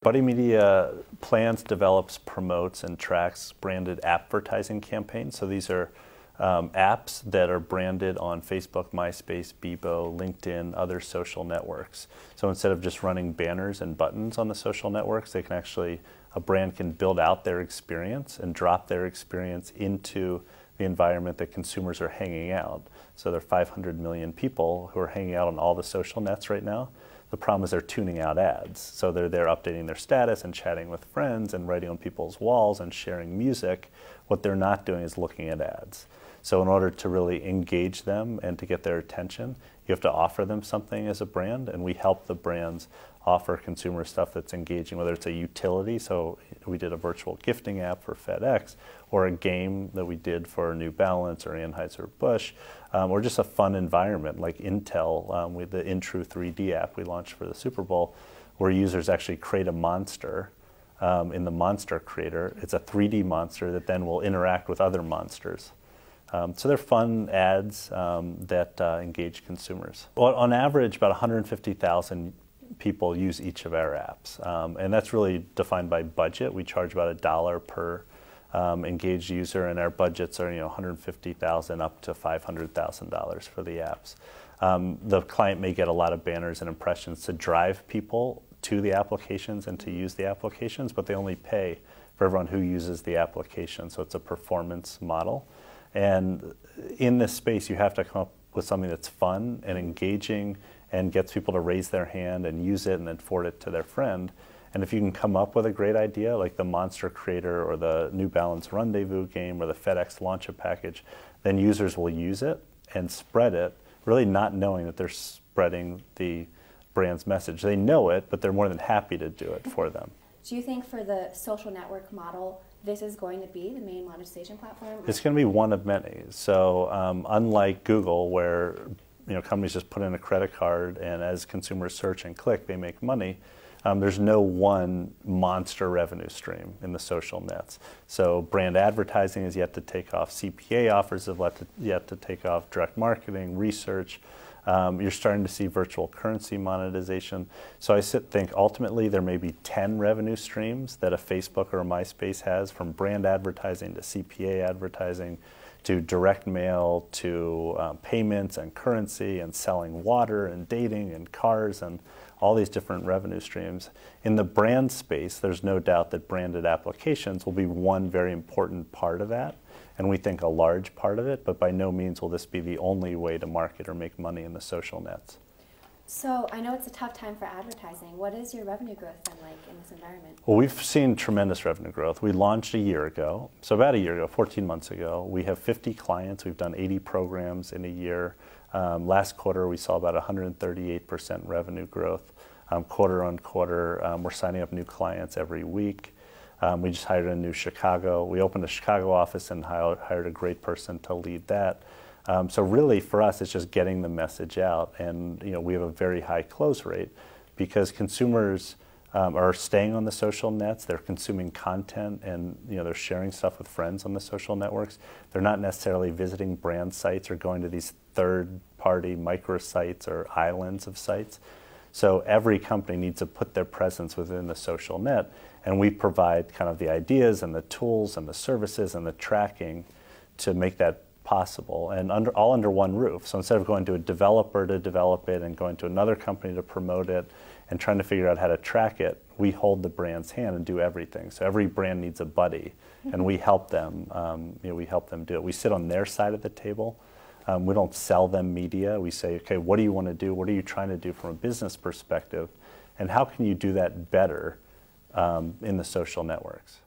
Buddy Media plans, develops, promotes, and tracks branded advertising campaigns. So these are apps that are branded on Facebook, MySpace, Bebo, LinkedIn, other social networks. So instead of just running banners and buttons on the social networks, they can actually, a brand can build out their experience and drop their experience into the environment that consumers are hanging out. So there are 500 million people who are hanging out on all the social nets right now. The problem is they're tuning out ads. So they're there updating their status and chatting with friends and writing on people's walls and sharing music. What they're not doing is looking at ads. So in order to really engage them and to get their attention, you have to offer them something as a brand, and we help the brands offer consumer stuff that's engaging, whether it's a utility, so we did a virtual gifting app for FedEx, or a game that we did for New Balance or Anheuser-Busch, or just a fun environment like Intel with the Intru 3D app we launched for the Super Bowl, where users actually create a monster in the monster creator. It's a 3D monster that then will interact with other monsters. So they're fun ads that engage consumers. Well, on average, about 150,000 people use each of our apps, and that's really defined by budget. We charge about $1 per engaged user, and our budgets are 150,000 up to $500,000 for the apps. The client may get a lot of banners and impressions to drive people to the applications and to use the applications, but they only pay for everyone who uses the application, so it's a performance model. And in this space, you have to come up with something that's fun and engaging and gets people to raise their hand and use it and then forward it to their friend. And if you can come up with a great idea, like the Monster Creator or the New Balance Rendezvous game or the FedEx Launch a Package, then users will use it and spread it, really not knowing that they're spreading the brand's message. They know it, but they're more than happy to do it for them. Do you think for the social network model, this is going to be the main monetization platform? It's going to be one of many. So unlike Google, where companies just put in a credit card and as consumers search and click, they make money, there's no one monster revenue stream in the social nets. So brand advertising is yet to take off. CPA offers have yet to take off. Direct marketing, research. You're starting to see virtual currency monetization. So I think ultimately there may be 10 revenue streams that a Facebook or a MySpace has, from brand advertising to CPA advertising to direct mail to payments and currency and selling water and dating and cars and all these different revenue streams. In the brand space, there's no doubt that branded applications will be one very important part of that, and we think a large part of it, but by no means will this be the only way to market or make money in the social nets. So I know it's a tough time for advertising. What is your revenue growth been like in this environment? Well, we've seen tremendous revenue growth. We launched a year ago, so about a year ago, 14 months ago. We have 50 clients. We've done 80 programs in a year. Last quarter, we saw about 138% revenue growth. Quarter on quarter, we're signing up new clients every week. We just hired a new Chicago. We opened a Chicago office and hired a great person to lead that. So really, for us, it's just getting the message out, and we have a very high close rate because consumers are staying on the social nets. They're consuming content, and they're sharing stuff with friends on the social networks. They're not necessarily visiting brand sites or going to these third-party microsites or islands of sites. So every company needs to put their presence within the social net, and we provide kind of the ideas and the tools and the services and the tracking to make that possible, and all under one roof. So instead of going to a developer to develop it and going to another company to promote it and trying to figure out how to track it, we hold the brand's hand and do everything. So every brand needs a buddy, and we help them. We help them do it. We sit on their side of the table. We don't sell them media. We say, okay, what do you want to do? What are you trying to do from a business perspective? And how can you do that better in the social networks?